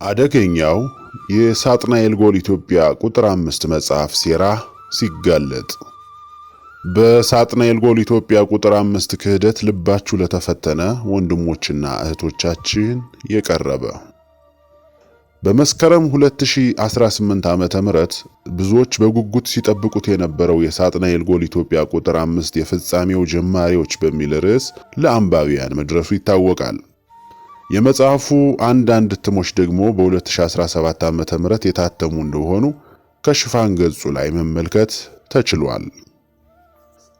አደገኛው የሳጥናኤል ጎል ኢትዮጵያ ቁጥር 5 መጽሐፍ ሴራ ሲጋለጥ። በሳጥናኤል ጎል ኢትዮጵያ ቁጥር 5 ክህደት ልባችሁ ለተፈተነ ወንድሞችና እህቶቻችን የቀረበ በመስከረም 2018 ዓመተ ምህረት ብዙዎች በጉጉት ሲጠብቁት የነበረው የሳጥናኤል ጎል ኢትዮጵያ ቁጥር 5 የፍጻሜው ጀማሪዎች በሚል ርዕስ ለአንባቢያን መድረሱ ይታወቃል። የመጽሐፉ አንዳንድ እትሞች ደግሞ በ2017 ዓመተ ምህረት የታተሙ እንደሆኑ ከሽፋን ገጹ ላይ መመልከት ተችሏል።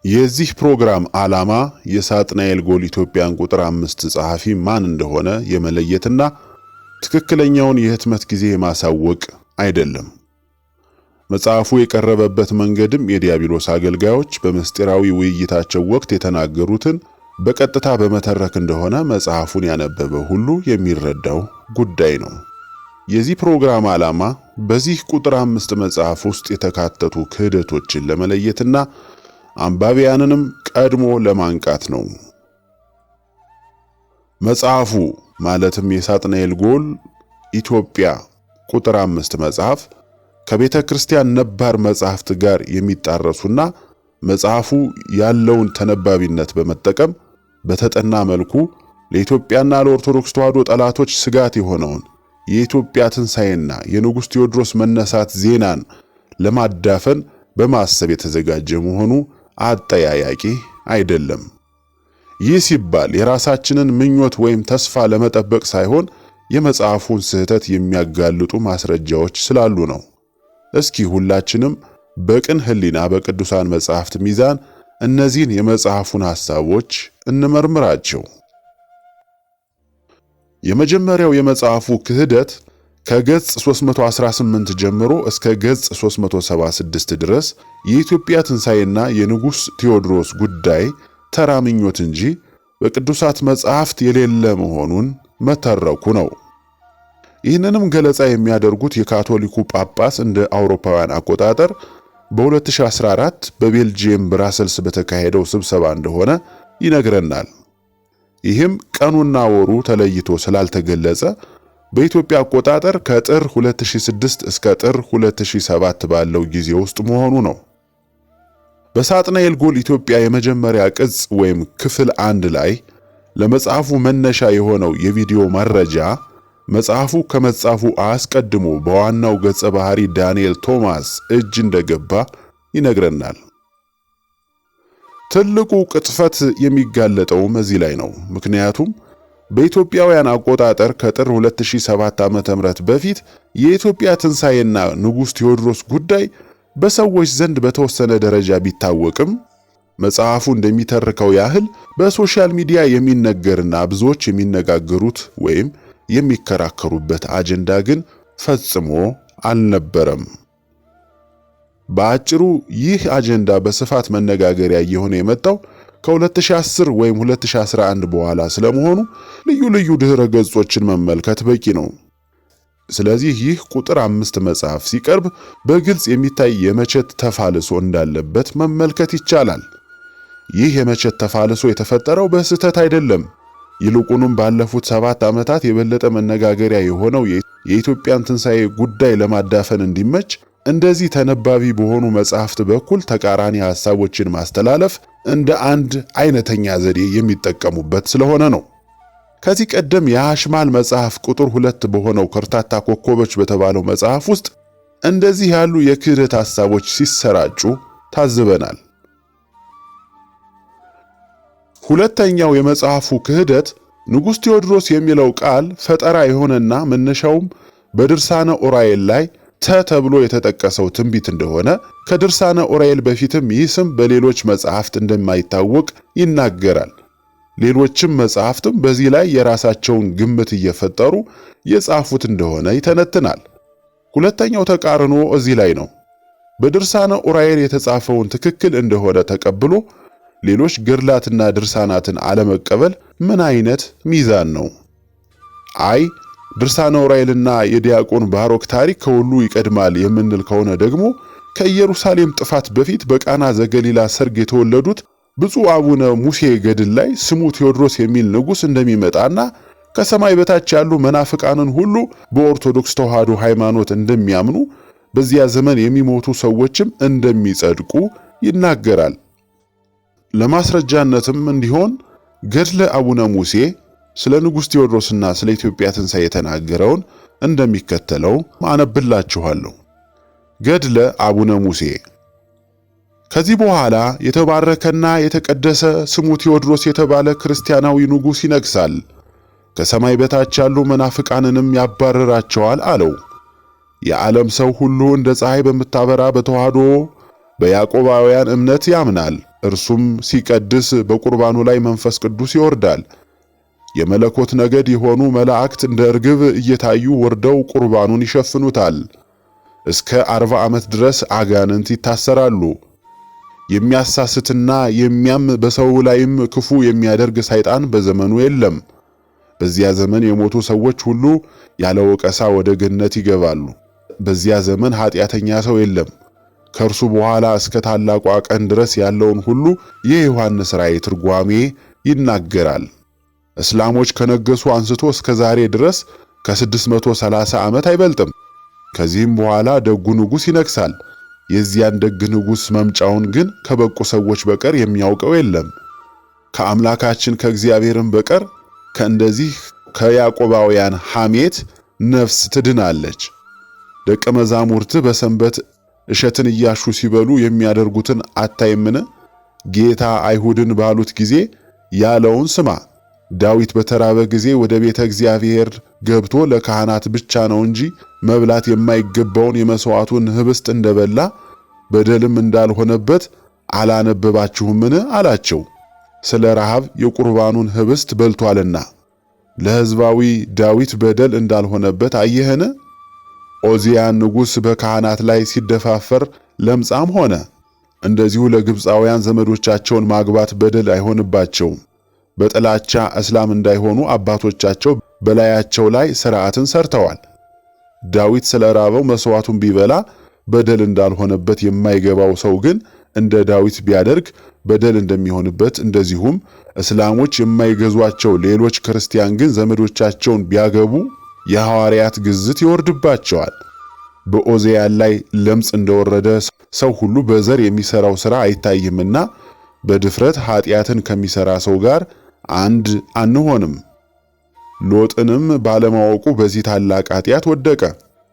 የዚህ ፕሮግራም ዓላማ የሳጥናኤል ጎል ኢትዮጵያን ቁጥር 5 ጸሐፊ ማን እንደሆነ የመለየትና ትክክለኛውን የህትመት ጊዜ ማሳወቅ አይደለም። መጽሐፉ የቀረበበት መንገድም የዲያብሎስ አገልጋዮች በምስጢራዊ ውይይታቸው ወቅት የተናገሩትን በቀጥታ በመተረክ እንደሆነ መጽሐፉን ያነበበ ሁሉ የሚረዳው ጉዳይ ነው። የዚህ ፕሮግራም ዓላማ በዚህ ቁጥር 5 መጽሐፍ ውስጥ የተካተቱ ክህደቶችን ለመለየትና አንባቢያንንም ቀድሞ ለማንቃት ነው። መጽሐፉ ማለትም የሳጥናኤል ጎል ኢትዮጵያ ቁጥር 5 መጽሐፍ ከቤተ ክርስቲያን ነባር መጽሐፍት ጋር የሚጣረሱና መጽሐፉ ያለውን ተነባቢነት በመጠቀም በተጠና መልኩ ለኢትዮጵያና ለኦርቶዶክስ ተዋሕዶ ጠላቶች ስጋት የሆነውን የኢትዮጵያ ትንሣኤና የንጉሥ ቴዎድሮስ መነሳት ዜናን ለማዳፈን በማሰብ የተዘጋጀ መሆኑ አጠያያቂ አይደለም። ይህ ሲባል የራሳችንን ምኞት ወይም ተስፋ ለመጠበቅ ሳይሆን የመጽሐፉን ስህተት የሚያጋልጡ ማስረጃዎች ስላሉ ነው። እስኪ ሁላችንም በቅን ሕሊና በቅዱሳን መጽሐፍት ሚዛን እነዚህን የመጽሐፉን ሐሳቦች እንመርምራቸው። የመጀመሪያው የመጽሐፉ ክህደት ከገጽ 318 ጀምሮ እስከ ገጽ 376 ድረስ የኢትዮጵያ ትንሣኤና የንጉሥ ቴዎድሮስ ጉዳይ ተራ ምኞት እንጂ በቅዱሳት መጽሐፍት የሌለ መሆኑን መተረኩ ነው። ይህንንም ገለጻ የሚያደርጉት የካቶሊኩ ጳጳስ እንደ አውሮፓውያን አቆጣጠር በ2014 በቤልጂየም ብራሰልስ በተካሄደው ስብሰባ እንደሆነ ይነግረናል። ይህም ቀኑና ወሩ ተለይቶ ስላልተገለጸ በኢትዮጵያ አቆጣጠር ከጥር 2006 እስከ ጥር 2007 ባለው ጊዜ ውስጥ መሆኑ ነው። በሳጥናኤል ጎል ኢትዮጵያ የመጀመሪያ ቅጽ ወይም ክፍል 1 ላይ ለመጽሐፉ መነሻ የሆነው የቪዲዮ መረጃ መጽሐፉ ከመጻፉ አስቀድሞ በዋናው ገጸ ባህሪ ዳንኤል ቶማስ እጅ እንደገባ ይነግረናል። ትልቁ ቅጥፈት የሚጋለጠውም እዚህ ላይ ነው። ምክንያቱም በኢትዮጵያውያን አቆጣጠር ከጥር 2007 ዓ.ም በፊት የኢትዮጵያ ትንሣኤና ንጉሥ ቴዎድሮስ ጉዳይ በሰዎች ዘንድ በተወሰነ ደረጃ ቢታወቅም መጽሐፉ እንደሚተርከው ያህል በሶሻል ሚዲያ የሚነገርና ብዙዎች የሚነጋገሩት ወይም የሚከራከሩበት አጀንዳ ግን ፈጽሞ አልነበረም። በአጭሩ ይህ አጀንዳ በስፋት መነጋገሪያ እየሆነ የመጣው ከ2010 ወይም 2011 በኋላ ስለመሆኑ ልዩ ልዩ ድህረ ገጾችን መመልከት በቂ ነው። ስለዚህ ይህ ቁጥር 5 መጽሐፍ ሲቀርብ በግልጽ የሚታይ የመቼት ተፋልሶ እንዳለበት መመልከት ይቻላል። ይህ የመቼት ተፋልሶ የተፈጠረው በስህተት አይደለም። ይልቁንም ባለፉት 7 ዓመታት የበለጠ መነጋገሪያ የሆነው የኢትዮጵያን ትንሣኤ ጉዳይ ለማዳፈን እንዲመች እንደዚህ ተነባቢ በሆኑ መጽሐፍት በኩል ተቃራኒ ሐሳቦችን ማስተላለፍ እንደ አንድ አይነተኛ ዘዴ የሚጠቀሙበት ስለሆነ ነው። ከዚህ ቀደም የሐሽማል መጽሐፍ ቁጥር 2 በሆነው ከርታታ ኮከቦች በተባለው መጽሐፍ ውስጥ እንደዚህ ያሉ የክህደት ሐሳቦች ሲሰራጩ ታዝበናል። ሁለተኛው የመጽሐፉ ክህደት ንጉሥ ቴዎድሮስ የሚለው ቃል ፈጠራ የሆነና መነሻውም በድርሳነ ኡራኤል ላይ ተብሎ የተጠቀሰው ትንቢት እንደሆነ ከድርሳነ ኡራኤል በፊትም ይህ ስም በሌሎች መጽሐፍት እንደማይታወቅ ይናገራል። ሌሎችም መጽሐፍትም በዚህ ላይ የራሳቸውን ግምት እየፈጠሩ የጻፉት እንደሆነ ይተነትናል። ሁለተኛው ተቃርኖ እዚህ ላይ ነው። በድርሳነ ኡራኤል የተጻፈውን ትክክል እንደሆነ ተቀብሎ ሌሎች ገድላትና ድርሳናትን አለመቀበል ምን አይነት ሚዛን ነው? አይ ድርሳነ ኡራኤልና የዲያቆን ባሮክ ታሪክ ከሁሉ ይቀድማል የምንል ከሆነ ደግሞ ከኢየሩሳሌም ጥፋት በፊት በቃና ዘገሊላ ሰርግ የተወለዱት ብፁዕ አቡነ ሙሴ ገድል ላይ ስሙ ቴዎድሮስ የሚል ንጉሥ እንደሚመጣና ከሰማይ በታች ያሉ መናፍቃንን ሁሉ በኦርቶዶክስ ተዋሕዶ ሃይማኖት እንደሚያምኑ በዚያ ዘመን የሚሞቱ ሰዎችም እንደሚጸድቁ ይናገራል። ለማስረጃነትም እንዲሆን ገድለ አቡነ ሙሴ ስለ ንጉሥ ቴዎድሮስና ስለ ኢትዮጵያ ትንሣኤ የተናገረውን እንደሚከተለው አነብላችኋለሁ። ገድለ አቡነ ሙሴ። ከዚህ በኋላ የተባረከና የተቀደሰ ስሙ ቴዎድሮስ የተባለ ክርስቲያናዊ ንጉሥ ይነግሣል፣ ከሰማይ በታች ያሉ መናፍቃንንም ያባርራቸዋል አለው። የዓለም ሰው ሁሉ እንደ ፀሐይ በምታበራ በተዋሕዶ በያዕቆባውያን እምነት ያምናል። እርሱም ሲቀድስ በቁርባኑ ላይ መንፈስ ቅዱስ ይወርዳል። የመለኮት ነገድ የሆኑ መላእክት እንደ ርግብ እየታዩ ወርደው ቁርባኑን ይሸፍኑታል። እስከ 40 ዓመት ድረስ አጋንንት ይታሰራሉ። የሚያሳስትና የሚያም በሰው ላይም ክፉ የሚያደርግ ሰይጣን በዘመኑ የለም። በዚያ ዘመን የሞቱ ሰዎች ሁሉ ያለ ወቀሳ ወደ ገነት ይገባሉ። በዚያ ዘመን ኃጢአተኛ ሰው የለም። ከእርሱ በኋላ እስከ ታላቋ ቀን ድረስ ያለውን ሁሉ የዮሐንስ ራእይ ትርጓሜ ይናገራል። እስላሞች ከነገሱ አንስቶ እስከ ዛሬ ድረስ ከ630 ዓመት አይበልጥም። ከዚህም በኋላ ደጉ ንጉሥ ይነግሣል። የዚያን ደግ ንጉሥ መምጫውን ግን ከበቁ ሰዎች በቀር የሚያውቀው የለም። ከአምላካችን ከእግዚአብሔርም በቀር ከእንደዚህ ከያዕቆባውያን ሐሜት ነፍስ ትድናለች። ደቀ መዛሙርት በሰንበት እሸትን እያሹ ሲበሉ የሚያደርጉትን አታይምን? ጌታ አይሁድን ባሉት ጊዜ ያለውን ስማ። ዳዊት በተራበ ጊዜ ወደ ቤተ እግዚአብሔር ገብቶ ለካህናት ብቻ ነው እንጂ መብላት የማይገባውን የመሥዋዕቱን ኅብስት እንደበላ በደልም እንዳልሆነበት አላነበባችሁምን? አላቸው። ስለ ረሃብ የቁርባኑን ኅብስት በልቷልና ለሕዝባዊ ዳዊት በደል እንዳልሆነበት አየህን? ኦዚያን ንጉሥ በካህናት ላይ ሲደፋፈር ለምጻም ሆነ። እንደዚሁ ለግብፃውያን ዘመዶቻቸውን ማግባት በደል አይሆንባቸውም። በጥላቻ እስላም እንዳይሆኑ አባቶቻቸው በላያቸው ላይ ሥርዓትን ሰርተዋል። ዳዊት ስለ ራበው መሥዋዕቱን ቢበላ በደል እንዳልሆነበት የማይገባው ሰው ግን እንደ ዳዊት ቢያደርግ በደል እንደሚሆንበት፣ እንደዚሁም እስላሞች የማይገዟቸው ሌሎች ክርስቲያን ግን ዘመዶቻቸውን ቢያገቡ የሐዋርያት ግዝት ይወርድባቸዋል። በኦዚያን ላይ ለምጽ እንደወረደ ሰው ሁሉ በዘር የሚሰራው ሥራ አይታይምና በድፍረት ኃጢአትን ከሚሰራ ሰው ጋር አንድ አንሆንም። ሎጥንም ባለማወቁ በዚህ ታላቅ ኃጢአት ወደቀ፣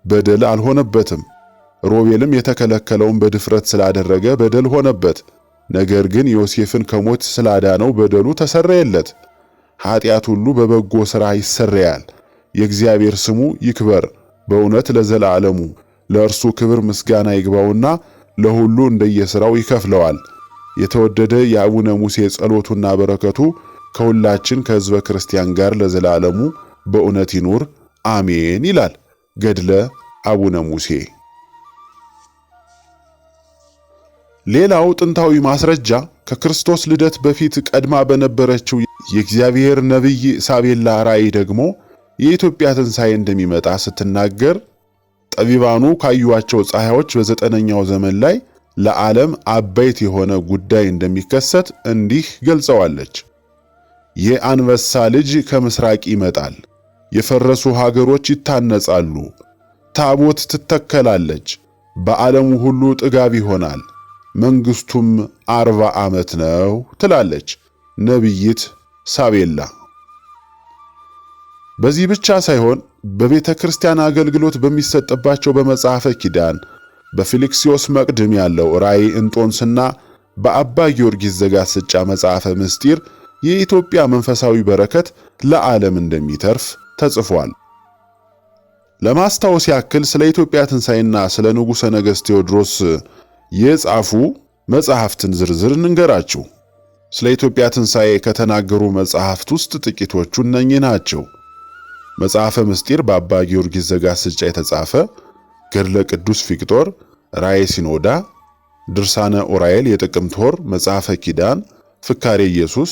በደል አልሆነበትም። ሮቤልም የተከለከለውን በድፍረት ስላደረገ በደል ሆነበት። ነገር ግን ዮሴፍን ከሞት ስላዳነው በደሉ ተሰረየለት። ኃጢአት ሁሉ በበጎ ሥራ ይሰረያል። የእግዚአብሔር ስሙ ይክበር በእውነት ለዘላለሙ። ለእርሱ ክብር ምስጋና ይግባውና ለሁሉ እንደየሥራው ይከፍለዋል። የተወደደ የአቡነ ሙሴ ጸሎቱና በረከቱ ከሁላችን ከሕዝበ ክርስቲያን ጋር ለዘላለሙ በእውነት ይኑር አሜን ይላል ገድለ አቡነ ሙሴ። ሌላው ጥንታዊ ማስረጃ ከክርስቶስ ልደት በፊት ቀድማ በነበረችው የእግዚአብሔር ነቢይ ሳቤላ ራእይ ደግሞ የኢትዮጵያ ትንሣኤ እንደሚመጣ ስትናገር ጠቢባኑ ካዩዋቸው ፀሐዮች በዘጠነኛው ዘመን ላይ ለዓለም አበይት የሆነ ጉዳይ እንደሚከሰት እንዲህ ገልጸዋለች። የአንበሳ ልጅ ከምስራቅ ይመጣል፣ የፈረሱ ሀገሮች ይታነጻሉ፣ ታቦት ትተከላለች፣ በዓለሙ ሁሉ ጥጋብ ይሆናል፣ መንግስቱም 40 ዓመት ነው ትላለች ነቢይት ሳቤላ። በዚህ ብቻ ሳይሆን በቤተ ክርስቲያን አገልግሎት በሚሰጥባቸው በመጽሐፈ ኪዳን በፊልክስዮስ መቅድም ያለው ራእይ እንጦንስና በአባ ጊዮርጊስ ዘጋስጫ መጽሐፈ ምስጢር የኢትዮጵያ መንፈሳዊ በረከት ለዓለም እንደሚተርፍ ተጽፏል። ለማስታወስ ያክል ስለ ኢትዮጵያ ትንሣኤና ስለ ንጉሠ ነገሥት ቴዎድሮስ የጻፉ መጽሐፍትን ዝርዝር እንንገራችሁ። ስለ ኢትዮጵያ ትንሣኤ ከተናገሩ መጽሐፍት ውስጥ ጥቂቶቹ እነኚህ ናቸው። መጽሐፈ ምስጢር በአባ ጊዮርጊስ ዘጋስጫ የተጻፈ፣ ገድለ ቅዱስ ፊቅጦር፣ ራእየ ሲኖዳ፣ ድርሳነ ኡራኤል የጥቅምት ወር፣ መጽሐፈ ኪዳን፣ ፍካሬ ኢየሱስ፣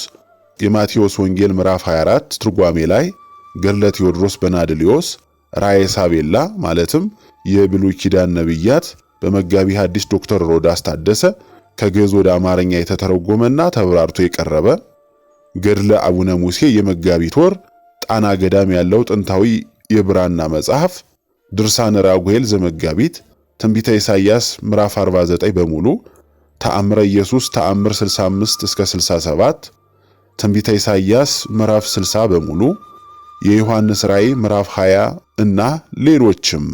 የማቴዎስ ወንጌል ምዕራፍ 24 ትርጓሜ ላይ፣ ገድለ ቴዎድሮስ በናድሊዮስ፣ ራእየ ሳቤላ ማለትም የብሉይ ኪዳን ነቢያት በመጋቢ ሐዲስ ዶክተር ሮዳስ ታደሰ ከግዕዝ ወደ አማርኛ የተተረጎመና ተብራርቶ የቀረበ፣ ገድለ አቡነ ሙሴ የመጋቢት ወር፣ ጣና ገዳም ያለው ጥንታዊ የብራና መጽሐፍ፣ ድርሳነ ራጉኤል ዘመጋቢት፣ ትንቢተ ኢሳይያስ ምዕራፍ 49 በሙሉ፣ ተአምረ ኢየሱስ ተአምር 65 እስከ 67፣ ትንቢተ ኢሳይያስ ምዕራፍ 60 በሙሉ፣ የዮሐንስ ራእይ ምዕራፍ 20 እና ሌሎችም።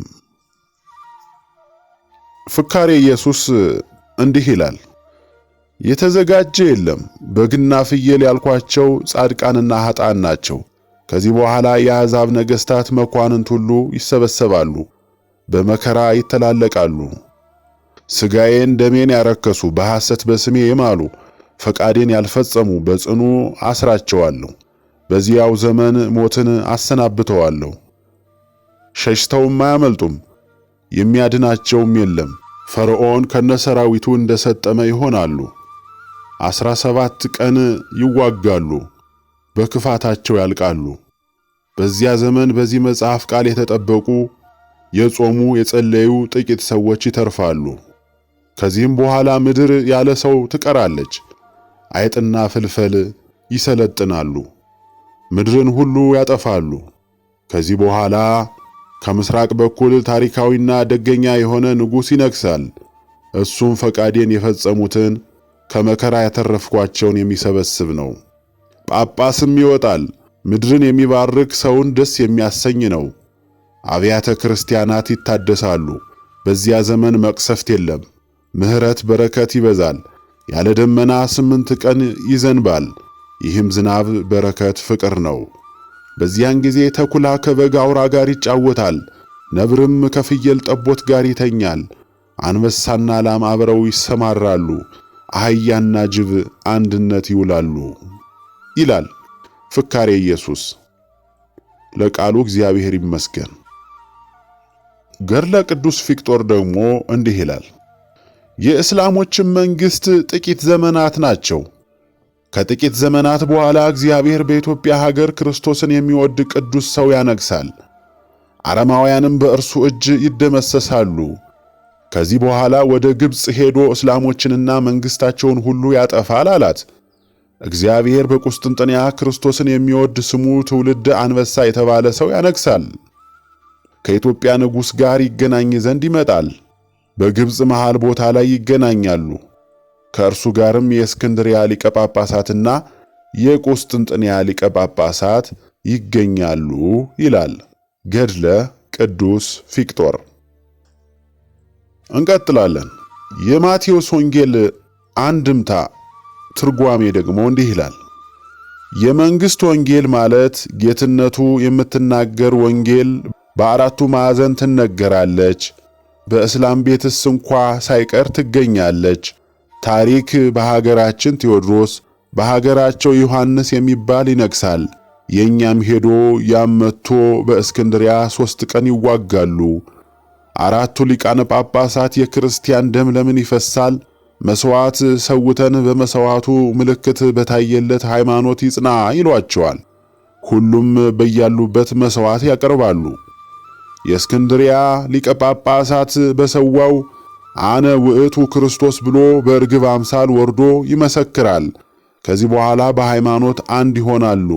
ፍካሬ ኢየሱስ እንዲህ ይላል። የተዘጋጀ የለም፣ በግና ፍየል ያልኳቸው ጻድቃንና ኃጥአን ናቸው። ከዚህ በኋላ የአሕዛብ ነገሥታት መኳንንት ሁሉ ይሰበሰባሉ፣ በመከራ ይተላለቃሉ። ሥጋዬን ደሜን ያረከሱ፣ በሐሰት በስሜ የማሉ፣ ፈቃዴን ያልፈጸሙ በጽኑ አስራቸዋለሁ። በዚያው ዘመን ሞትን አሰናብተዋለሁ። ሸሽተውም አያመልጡም፣ የሚያድናቸውም የለም። ፈርዖን ከነሰራዊቱ እንደሰጠመ ይሆናሉ። 17 ቀን ይዋጋሉ፣ በክፋታቸው ያልቃሉ። በዚያ ዘመን በዚህ መጽሐፍ ቃል የተጠበቁ የጾሙ የጸለዩ ጥቂት ሰዎች ይተርፋሉ። ከዚህም በኋላ ምድር ያለ ሰው ትቀራለች። አይጥና ፍልፈል ይሰለጥናሉ፣ ምድርን ሁሉ ያጠፋሉ። ከዚህ በኋላ ከምስራቅ በኩል ታሪካዊና ደገኛ የሆነ ንጉሥ ይነግሣል። እሱም ፈቃዴን የፈጸሙትን ከመከራ ያተረፍኳቸውን የሚሰበስብ ነው። ጳጳስም ይወጣል፣ ምድርን የሚባርክ ሰውን ደስ የሚያሰኝ ነው። አብያተ ክርስቲያናት ይታደሳሉ። በዚያ ዘመን መቅሰፍት የለም፣ ምሕረት በረከት ይበዛል። ያለ ደመና 8 ቀን ይዘንባል። ይህም ዝናብ በረከት ፍቅር ነው። በዚያን ጊዜ ተኩላ ከበግ አውራ ጋር ይጫወታል፣ ነብርም ከፍየል ጠቦት ጋር ይተኛል። አንበሳና ላም አብረው ይሰማራሉ፣ አህያና ጅብ አንድነት ይውላሉ ይላል ፍካሬ ኢየሱስ። ለቃሉ እግዚአብሔር ይመስገን። ገድለ ቅዱስ ፊቅጦር ደግሞ እንዲህ ይላል። የእስላሞችም መንግሥት ጥቂት ዘመናት ናቸው። ከጥቂት ዘመናት በኋላ እግዚአብሔር በኢትዮጵያ ሀገር ክርስቶስን የሚወድ ቅዱስ ሰው ያነግሣል። አረማውያንም በእርሱ እጅ ይደመሰሳሉ። ከዚህ በኋላ ወደ ግብፅ ሄዶ እስላሞችንና መንግሥታቸውን ሁሉ ያጠፋል አላት። እግዚአብሔር በቁስጥንጥንያ ክርስቶስን የሚወድ ስሙ ትውልደ አንበሳ የተባለ ሰው ያነግሣል። ከኢትዮጵያ ንጉሥ ጋር ይገናኝ ዘንድ ይመጣል። በግብፅ መሃል ቦታ ላይ ይገናኛሉ። ከእርሱ ጋርም የእስክንድርያ ሊቀ ጳጳሳትና የቁስጥንጥንያ ሊቀ ጳጳሳት ይገኛሉ ይላል ገድለ ቅዱስ ፊቅጦር። እንቀጥላለን። የማቴዎስ ወንጌል አንድምታ ትርጓሜ ደግሞ እንዲህ ይላል። የመንግሥት ወንጌል ማለት ጌትነቱ የምትናገር ወንጌል በአራቱ ማዕዘን ትነገራለች። በእስላም ቤትስ እንኳ ሳይቀር ትገኛለች። ታሪክ በሀገራችን ቴዎድሮስ፣ በሀገራቸው ዮሐንስ የሚባል ይነግሣል። የእኛም ሄዶ ያም መጥቶ በእስክንድሪያ 3 ቀን ይዋጋሉ። አራቱ ሊቃነ ጳጳሳት የክርስቲያን ደም ለምን ይፈሳል? መሥዋዕት ሰውተን በመሥዋዕቱ ምልክት በታየለት ሃይማኖት ይጽና ይሏቸዋል። ሁሉም በያሉበት መሥዋዕት ያቀርባሉ። የእስክንድሪያ ሊቀ ጳጳሳት በሰዋው አነ ውእቱ ክርስቶስ ብሎ በርግብ አምሳል ወርዶ ይመሰክራል። ከዚህ በኋላ በሃይማኖት አንድ ይሆናሉ፣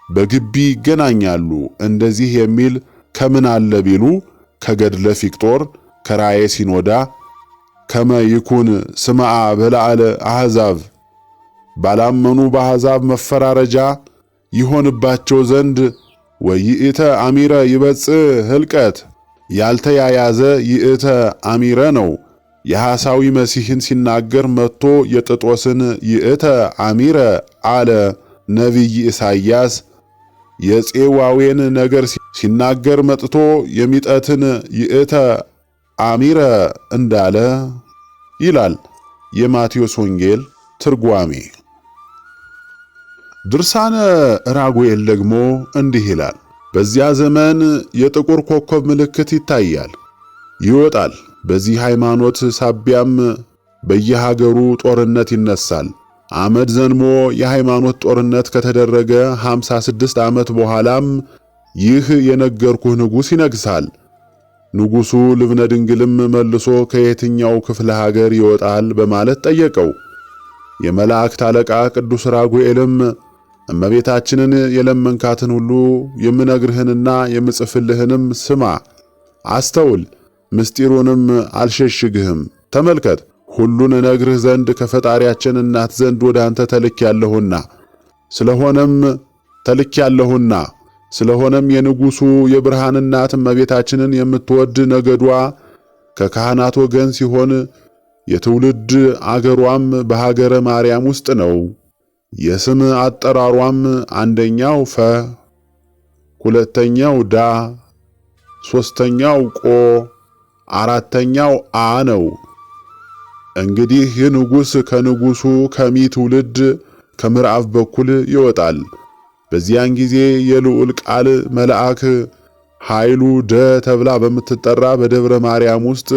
በግቢ ይገናኛሉ። እንደዚህ የሚል ከምን አለ ቢሉ ከገድለ ፊቅጦር፣ ከራእየ ሲኖዳ ከመ ይኩን ስምዓ በላዕለ አሕዛብ ባላመኑ በአሕዛብ መፈራረጃ ይሆንባቸው ዘንድ ወይእተ አሚረ ይበጽእ ህልቀት ያልተያያዘ ይእተ አሚረ ነው። የሐሳዊ መሲሕን ሲናገር መጥቶ የጥጦስን ይእተ አሚረ አለ። ነቢይ ኢሳይያስ የፄዋዌን ነገር ሲናገር መጥቶ የሚጠትን ይእተ አሚረ እንዳለ ይላል የማቴዎስ ወንጌል ትርጓሜ። ድርሳነ ራጉኤል ደግሞ እንዲህ ይላል። በዚያ ዘመን የጥቁር ኮከብ ምልክት ይታያል፣ ይወጣል። በዚህ ሃይማኖት ሳቢያም በየሀገሩ ጦርነት ይነሳል። አመድ ዘንሞ የሃይማኖት ጦርነት ከተደረገ 56 ዓመት በኋላም ይህ የነገርኩህ ንጉሥ ይነግሣል። ንጉሡ ልብነ ድንግልም መልሶ ከየትኛው ክፍለ ሀገር ይወጣል በማለት ጠየቀው። የመላእክት አለቃ ቅዱስ ራጉኤልም እመቤታችንን የለመንካትን ሁሉ የምነግርህንና የምጽፍልህንም ስማ፣ አስተውል፣ ምስጢሩንም አልሸሽግህም። ተመልከት፣ ሁሉን እነግርህ ዘንድ ከፈጣሪያችን እናት ዘንድ ወደ አንተ ስለሆነም የንጉሡ የብርሃን እናት እመቤታችንን የምትወድ ነገዷ ከካህናት ወገን ሲሆን የትውልድ አገሯም በሀገረ ማርያም ውስጥ ነው። የስም አጠራሯም አንደኛው ፈ፣ ሁለተኛው ዳ፣ ሦስተኛው ቆ፣ አራተኛው አ ነው። እንግዲህ ይህ ንጉሥ ከንጉሡ ከሚ ትውልድ ከምዕራብ በኩል ይወጣል። በዚያን ጊዜ የልዑል ቃል መልአክ ኃይሉ ደ ተብላ በምትጠራ በደብረ ማርያም ውስጥ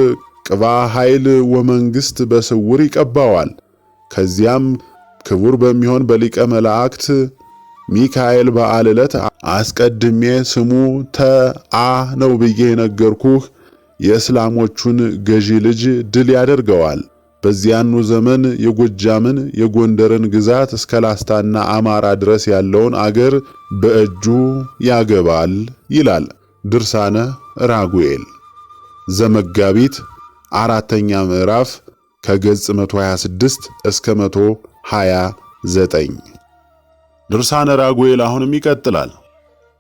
ቅባ ኃይል ወመንግሥት በስውር ይቀባዋል። ከዚያም ክቡር በሚሆን በሊቀ መላእክት ሚካኤል በዓል ዕለት አስቀድሜ ስሙ ተአ ነው ብዬ የነገርኩህ የእስላሞቹን ገዢ ልጅ ድል ያደርገዋል። በዚያኑ ዘመን የጎጃምን የጎንደርን ግዛት እስከ ላስታና አማራ ድረስ ያለውን አገር በእጁ ያገባል ይላል ድርሳነ ራጉኤል ዘመጋቢት 4ኛ ምዕራፍ ከገጽ 126 እስከ 129። ድርሳነ ራጉኤል አሁንም ይቀጥላል።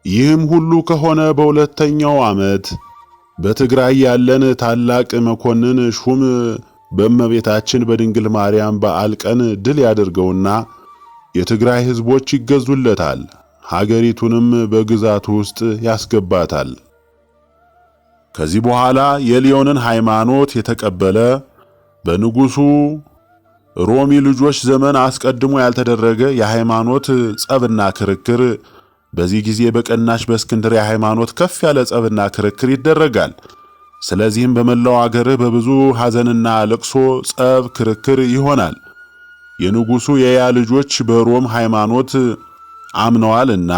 ይህም ሁሉ ከሆነ በሁለተኛው ዓመት በትግራይ ያለን ታላቅ መኮንን ሹም በእመቤታችን በድንግል ማርያም በዓል ቀን ድል ያደርገውና የትግራይ ሕዝቦች ይገዙለታል፣ ሀገሪቱንም በግዛቱ ውስጥ ያስገባታል። ከዚህ በኋላ የሊዮንን ሃይማኖት የተቀበለ በንጉሡ ሮሚ ልጆች ዘመን አስቀድሞ ያልተደረገ የሃይማኖት ጸብና ክርክር በዚህ ጊዜ በቀናች በእስክንድርያ ሃይማኖት ከፍ ያለ ጸብና ክርክር ይደረጋል። ስለዚህም በመላው አገርህ በብዙ ሐዘንና ለቅሶ ጸብ ክርክር ይሆናል። የንጉሡ የያ ልጆች በሮም ሃይማኖት አምነዋልና።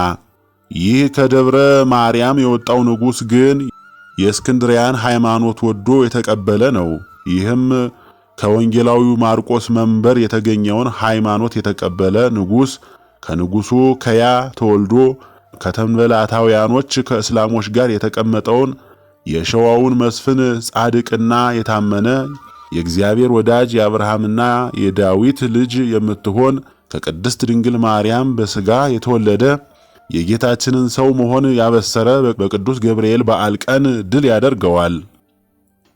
ይህ ከደብረ ማርያም የወጣው ንጉሥ ግን የእስክንድርያን ሃይማኖት ወዶ የተቀበለ ነው። ይህም ከወንጌላዊው ማርቆስ መንበር የተገኘውን ሃይማኖት የተቀበለ ንጉሥ ከንጉሡ ከያ ተወልዶ ከተንበላታውያኖች ከእስላሞች ጋር የተቀመጠውን የሸዋውን መስፍን ጻድቅና የታመነ የእግዚአብሔር ወዳጅ የአብርሃምና የዳዊት ልጅ የምትሆን ከቅድስት ድንግል ማርያም በሥጋ የተወለደ የጌታችንን ሰው መሆን ያበሰረ በቅዱስ ገብርኤል በዓል ቀን ድል ያደርገዋል።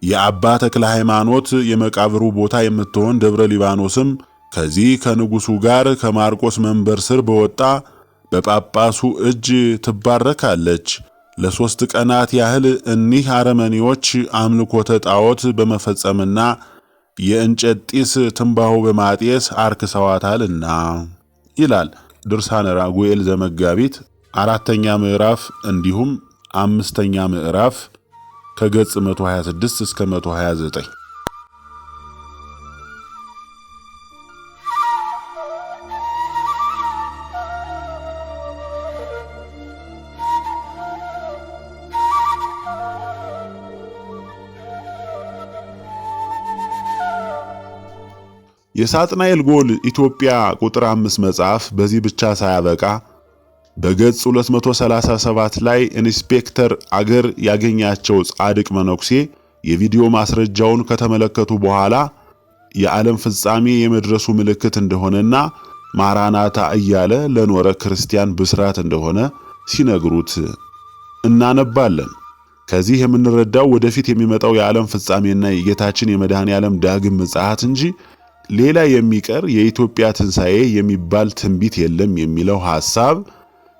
የአባ ተክለ ሃይማኖት የመቃብሩ ቦታ የምትሆን ደብረ ሊባኖስም ከዚህ ከንጉሡ ጋር ከማርቆስ መንበር ስር በወጣ በጳጳሱ እጅ ትባረካለች። ለ3 ቀናት ያህል እኒህ አረመኔዎች አምልኮተ ጣዖት በመፈጸምና የእንጨት ጢስ ትንባሆ በማጤስ አርክሰዋታልና ይላል ድርሳነ ራጉኤል ዘመጋቢት 4ኛ ምዕራፍ እንዲሁም 5ኛ ምዕራፍ ከገጽ 126 እስከ 129። የሳጥናኤል ጎል ኢትዮጵያ ቁጥር 5 መጽሐፍ በዚህ ብቻ ሳያበቃ በገጽ 237 ላይ ኢንስፔክተር አገር ያገኛቸው ጻድቅ መነኩሴ የቪዲዮ ማስረጃውን ከተመለከቱ በኋላ የዓለም ፍጻሜ የመድረሱ ምልክት እንደሆነና ማራናታ እያለ ለኖረ ክርስቲያን ብስራት እንደሆነ ሲነግሩት እናነባለን። ከዚህ የምንረዳው ወደፊት የሚመጣው የዓለም ፍጻሜና የጌታችን የመድኃኔ ዓለም ዳግም ምጽአት እንጂ ሌላ የሚቀር የኢትዮጵያ ትንሣኤ የሚባል ትንቢት የለም የሚለው ሐሳብ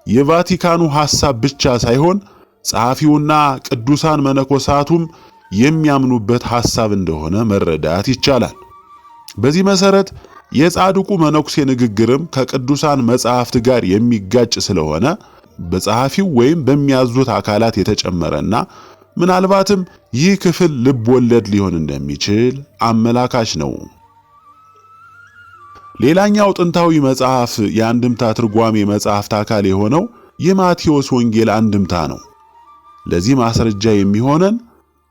የቫቲካኑ ሐሳብ ብቻ ሳይሆን ጸሐፊውና ቅዱሳን መነኮሳቱም የሚያምኑበት ሐሳብ እንደሆነ መረዳት ይቻላል። በዚህ መሰረት የጻድቁ መነኩሴ ንግግርም ከቅዱሳን መጻሕፍት ጋር የሚጋጭ ስለሆነ በጸሐፊው ወይም በሚያዙት አካላት የተጨመረና ምናልባትም ይህ ክፍል ልብ ወለድ ሊሆን እንደሚችል አመላካች ነው። ሌላኛው ጥንታዊ መጽሐፍ የአንድምታ ትርጓሜ መጽሐፍት አካል የሆነው የማቴዎስ ወንጌል አንድምታ ነው። ለዚህ ማስረጃ የሚሆነን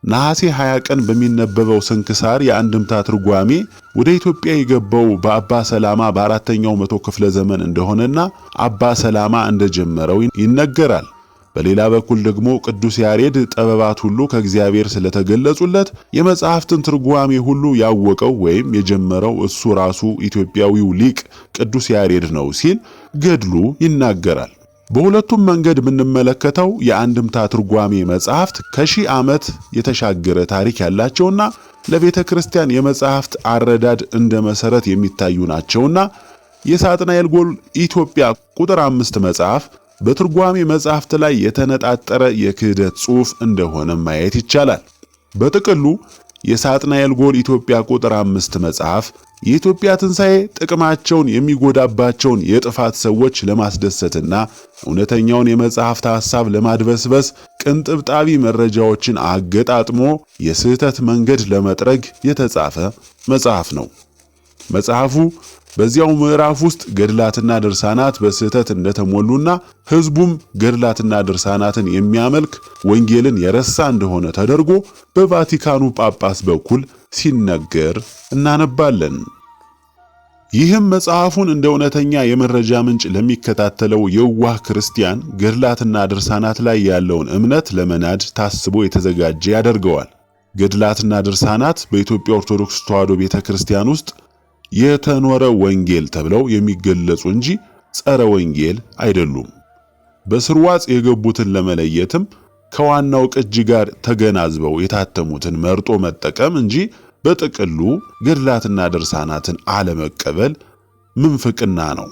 ነሐሴ 20 ቀን በሚነበበው ስንክሳር የአንድምታ ትርጓሜ ወደ ኢትዮጵያ የገባው በአባ ሰላማ በአራተኛው መቶ ክፍለ ዘመን እንደሆነና አባ ሰላማ እንደጀመረው ይነገራል። በሌላ በኩል ደግሞ ቅዱስ ያሬድ ጥበባት ሁሉ ከእግዚአብሔር ስለተገለጹለት የመጽሐፍትን ትርጓሜ ሁሉ ያወቀው ወይም የጀመረው እሱ ራሱ ኢትዮጵያዊው ሊቅ ቅዱስ ያሬድ ነው ሲል ገድሉ ይናገራል። በሁለቱም መንገድ የምንመለከተው የአንድምታ ትርጓሜ መጽሐፍት ከሺህ ዓመት የተሻገረ ታሪክ ያላቸውና ለቤተ ክርስቲያን የመጽሐፍት አረዳድ እንደ መሰረት የሚታዩ ናቸውና የሳጥናኤል ጎል ኢትዮጵያ ቁጥር 5 መጽሐፍ በትርጓሜ መጽሐፍት ላይ የተነጣጠረ የክህደት ጽሑፍ እንደሆነ ማየት ይቻላል። በጥቅሉ የሳጥናኤል ጎል ኢትዮጵያ ቁጥር 5 መጽሐፍ የኢትዮጵያ ትንሣኤ ጥቅማቸውን የሚጎዳባቸውን የጥፋት ሰዎች ለማስደሰትና እውነተኛውን የመጽሐፍት ሐሳብ ለማድበስበስ ቅንጥብጣቢ መረጃዎችን አገጣጥሞ የስህተት መንገድ ለመጥረግ የተጻፈ መጽሐፍ ነው። መጽሐፉ በዚያው ምዕራፍ ውስጥ ገድላትና ድርሳናት በስህተት እንደተሞሉና ሕዝቡም ገድላትና ድርሳናትን የሚያመልክ ወንጌልን የረሳ እንደሆነ ተደርጎ በቫቲካኑ ጳጳስ በኩል ሲነገር እናነባለን። ይህም መጽሐፉን እንደ እውነተኛ የመረጃ ምንጭ ለሚከታተለው የዋህ ክርስቲያን ገድላትና ድርሳናት ላይ ያለውን እምነት ለመናድ ታስቦ የተዘጋጀ ያደርገዋል። ገድላትና ድርሳናት በኢትዮጵያ ኦርቶዶክስ ተዋሕዶ ቤተክርስቲያን ውስጥ የተኖረ ወንጌል ተብለው የሚገለጹ እንጂ ጸረ ወንጌል አይደሉም። በስርዋጽ የገቡትን ለመለየትም ከዋናው ቅጂ ጋር ተገናዝበው የታተሙትን መርጦ መጠቀም እንጂ በጥቅሉ ገድላትና ድርሳናትን አለመቀበል ምንፍቅና ነው።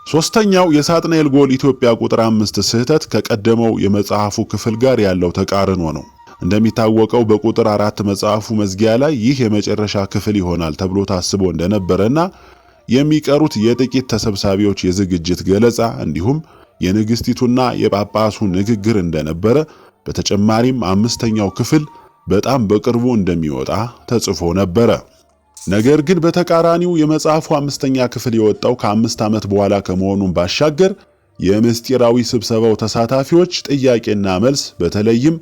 ሶስተኛው የሳጥናኤል ጎል ኢትዮጵያ ቁጥር 5 ስህተት ከቀደመው የመጽሐፉ ክፍል ጋር ያለው ተቃርኖ ነው። እንደሚታወቀው በቁጥር 4 መጽሐፉ መዝጊያ ላይ ይህ የመጨረሻ ክፍል ይሆናል ተብሎ ታስቦ እንደነበረና የሚቀሩት የጥቂት ተሰብሳቢዎች የዝግጅት ገለጻ እንዲሁም የንግስቲቱና የጳጳሱ ንግግር እንደነበረ፣ በተጨማሪም አምስተኛው ክፍል በጣም በቅርቡ እንደሚወጣ ተጽፎ ነበረ። ነገር ግን በተቃራኒው የመጽሐፉ አምስተኛ ክፍል የወጣው ከ5 ዓመት በኋላ ከመሆኑም ባሻገር የምስጢራዊ ስብሰባው ተሳታፊዎች ጥያቄና መልስ በተለይም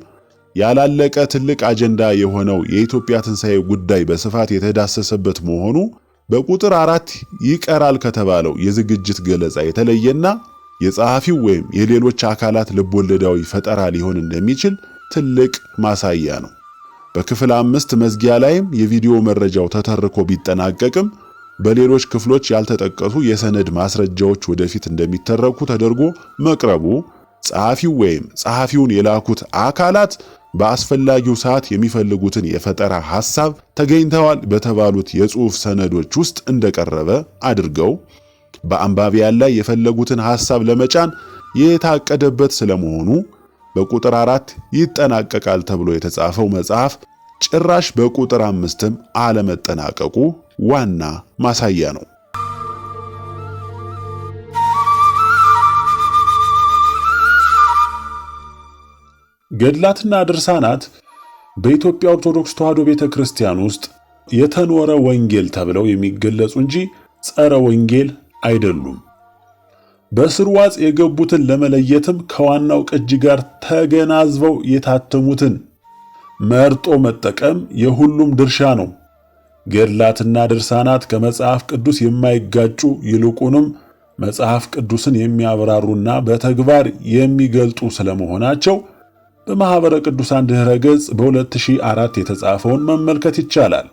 ያላለቀ ትልቅ አጀንዳ የሆነው የኢትዮጵያ ትንሣኤ ጉዳይ በስፋት የተዳሰሰበት መሆኑ በቁጥር 4 ይቀራል ከተባለው የዝግጅት ገለጻ የተለየና የጸሐፊው ወይም የሌሎች አካላት ልቦለዳዊ ፈጠራ ሊሆን እንደሚችል ትልቅ ማሳያ ነው። በክፍል 5 መዝጊያ ላይም የቪዲዮ መረጃው ተተርኮ ቢጠናቀቅም በሌሎች ክፍሎች ያልተጠቀሱ የሰነድ ማስረጃዎች ወደፊት እንደሚተረኩ ተደርጎ መቅረቡ ጸሐፊው ወይም ጸሐፊውን የላኩት አካላት በአስፈላጊው ሰዓት የሚፈልጉትን የፈጠራ ሐሳብ ተገኝተዋል በተባሉት የጽሑፍ ሰነዶች ውስጥ እንደቀረበ አድርገው በአንባቢያን ላይ የፈለጉትን ሐሳብ ለመጫን የታቀደበት ስለመሆኑ በቁጥር 4 ይጠናቀቃል ተብሎ የተጻፈው መጽሐፍ ጭራሽ በቁጥር 5ም አለመጠናቀቁ ዋና ማሳያ ነው። ገድላትና ድርሳናት በኢትዮጵያ ኦርቶዶክስ ተዋሕዶ ቤተክርስቲያን ውስጥ የተኖረ ወንጌል ተብለው የሚገለጹ እንጂ ጸረ ወንጌል አይደሉም። በስርዋጽ የገቡትን ለመለየትም ከዋናው ቅጂ ጋር ተገናዝበው የታተሙትን መርጦ መጠቀም የሁሉም ድርሻ ነው። ገድላትና ድርሳናት ከመጽሐፍ ቅዱስ የማይጋጩ ይልቁንም መጽሐፍ ቅዱስን የሚያብራሩና በተግባር የሚገልጡ ስለመሆናቸው በማኅበረ ቅዱሳን ድኅረ ገጽ በ2004 የተጻፈውን መመልከት ይቻላል።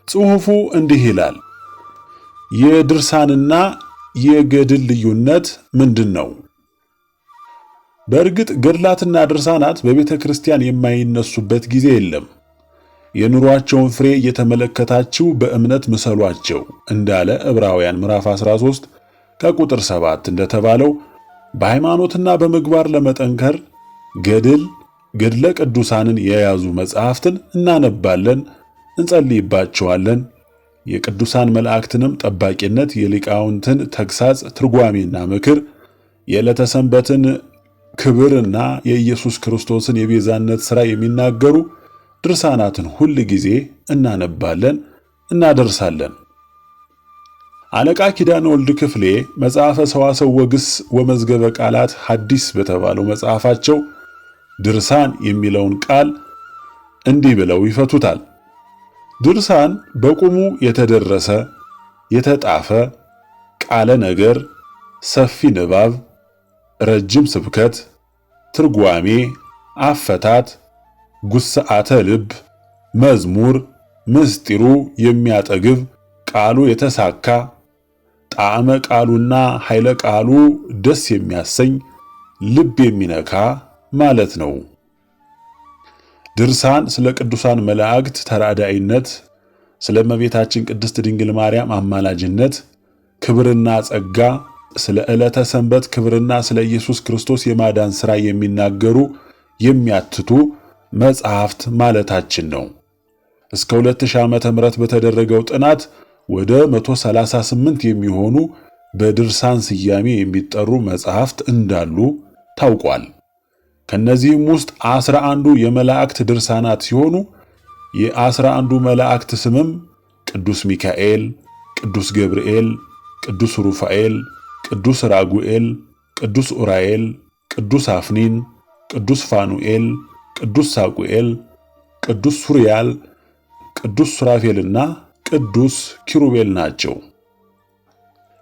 ጽሑፉ እንዲህ ይላል። የድርሳንና የገድል ልዩነት ምንድን ነው? በእርግጥ ገድላትና ድርሳናት በቤተ ክርስቲያን የማይነሱበት ጊዜ የለም። የኑሯቸውን ፍሬ እየተመለከታችሁ በእምነት ምሰሏቸው እንዳለ ዕብራውያን ምዕራፍ 13 ከቁጥር 7 እንደተባለው በሃይማኖትና በምግባር ለመጠንከር ገድለ ቅዱሳንን የያዙ መጽሐፍትን እናነባለን፣ እንጸልይባቸዋለን። የቅዱሳን መላእክትንም ጠባቂነት፣ የሊቃውንትን ተግሳጽ፣ ትርጓሜና ምክር፣ የዕለተ ሰንበትን ክብርና የኢየሱስ ክርስቶስን የቤዛነት ሥራ የሚናገሩ ድርሳናትን ሁል ጊዜ እናነባለን፣ እናደርሳለን። አለቃ ኪዳነ ወልድ ክፍሌ መጽሐፈ ሰዋሰው ወግስ ወመዝገበ ቃላት ሐዲስ በተባለው መጽሐፋቸው ድርሳን የሚለውን ቃል እንዲህ ብለው ይፈቱታል። ድርሳን በቁሙ የተደረሰ፣ የተጣፈ ቃለ ነገር፣ ሰፊ ንባብ፣ ረጅም ስብከት፣ ትርጓሜ፣ አፈታት፣ ጉስዓተ ልብ፣ መዝሙር፣ ምስጢሩ የሚያጠግብ፣ ቃሉ የተሳካ፣ ጣዕመ ቃሉና ኃይለ ቃሉ ደስ የሚያሰኝ፣ ልብ የሚነካ ማለት ነው። ድርሳን ስለ ቅዱሳን መላእክት ተራዳኢነት፣ ስለ እመቤታችን ቅድስት ድንግል ማርያም አማላጅነት ክብርና ጸጋ፣ ስለ ዕለተ ሰንበት ክብርና ስለ ኢየሱስ ክርስቶስ የማዳን ሥራ የሚናገሩ የሚያትቱ መጽሐፍት ማለታችን ነው። እስከ 2000 ዓመተ ምህረት በተደረገው ጥናት ወደ 138 የሚሆኑ በድርሳን ስያሜ የሚጠሩ መጽሐፍት እንዳሉ ታውቋል። ከነዚህም ውስጥ 11ዱ የመላእክት ድርሳናት ሲሆኑ የ11ዱ መላእክት ስምም ቅዱስ ሚካኤል፣ ቅዱስ ገብርኤል፣ ቅዱስ ሩፋኤል፣ ቅዱስ ራጉኤል፣ ቅዱስ ኡራኤል፣ ቅዱስ አፍኒን፣ ቅዱስ ፋኑኤል፣ ቅዱስ ሳቁኤል፣ ቅዱስ ሱሪያል፣ ቅዱስ ሱራፌልና ቅዱስ ኪሩቤል ናቸው።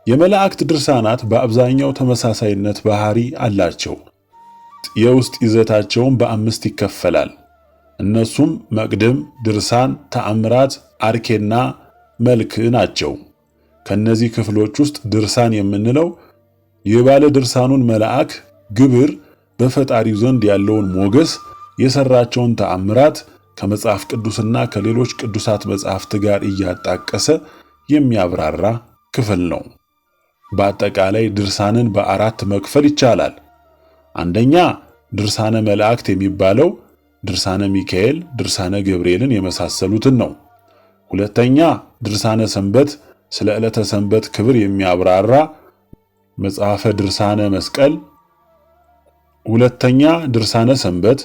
የመላእክት ድርሳናት በአብዛኛው ተመሳሳይነት ባህሪ አላቸው። የውስጥ ይዘታቸውን በ5 ይከፈላል። እነሱም መቅድም፣ ድርሳን፣ ተአምራት፣ አርኬና መልክ ናቸው። ከነዚህ ክፍሎች ውስጥ ድርሳን የምንለው የባለ ድርሳኑን መልአክ ግብር፣ በፈጣሪው ዘንድ ያለውን ሞገስ፣ የሰራቸውን ተአምራት ከመጽሐፍ ቅዱስና ከሌሎች ቅዱሳት መጽሐፍት ጋር እያጣቀሰ የሚያብራራ ክፍል ነው። በአጠቃላይ ድርሳንን በ4 መክፈል ይቻላል። አንደኛ ድርሳነ መላእክት የሚባለው ድርሳነ ሚካኤል፣ ድርሳነ ገብርኤልን የመሳሰሉትን ነው። ሁለተኛ ድርሳነ ሰንበት ስለ ዕለተ ሰንበት ክብር የሚያብራራ መጽሐፈ ድርሳነ መስቀል። ሁለተኛ ድርሳነ ሰንበት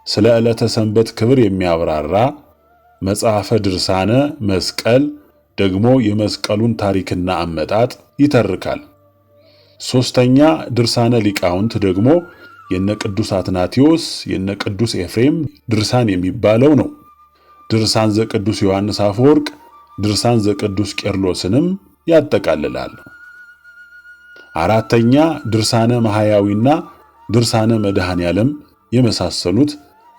ስለ ዕለተ ሰንበት ክብር የሚያብራራ መጽሐፈ ድርሳነ መስቀል ደግሞ የመስቀሉን ታሪክና አመጣጥ ይተርካል። ሶስተኛ ድርሳነ ሊቃውንት ደግሞ የነ ቅዱስ አትናቴዎስ የነ ቅዱስ ኤፍሬም ድርሳን የሚባለው ነው። ድርሳን ዘቅዱስ ዮሐንስ አፈወርቅ፣ ድርሳን ዘቅዱስ ቄርሎስንም ያጠቃልላል። አራተኛ ድርሳነ ማህያዊና ድርሳነ መድኃኔ ዓለም የመሳሰሉት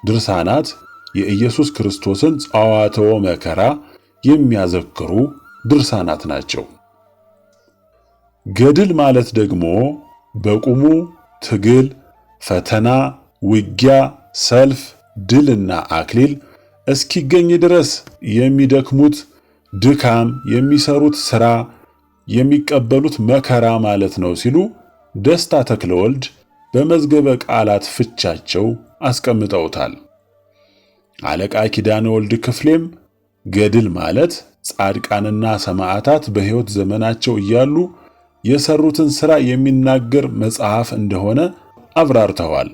ድርሳናት የኢየሱስ ክርስቶስን ጸዋትወ መከራ የሚያዘክሩ ድርሳናት ናቸው። ገድል ማለት ደግሞ በቁሙ ትግል፣ ፈተና፣ ውጊያ፣ ሰልፍ፣ ድልና አክሊል እስኪገኝ ድረስ የሚደክሙት ድካም፣ የሚሰሩት ሥራ፣ የሚቀበሉት መከራ ማለት ነው ሲሉ ደስታ ተክለወልድ በመዝገበ ቃላት ፍቻቸው አስቀምጠውታል። አለቃ ኪዳነ ወልድ ክፍሌም ገድል ማለት ጻድቃንና ሰማዕታት በሕይወት ዘመናቸው እያሉ የሰሩትን ሥራ የሚናገር መጽሐፍ እንደሆነ አብራርተዋል።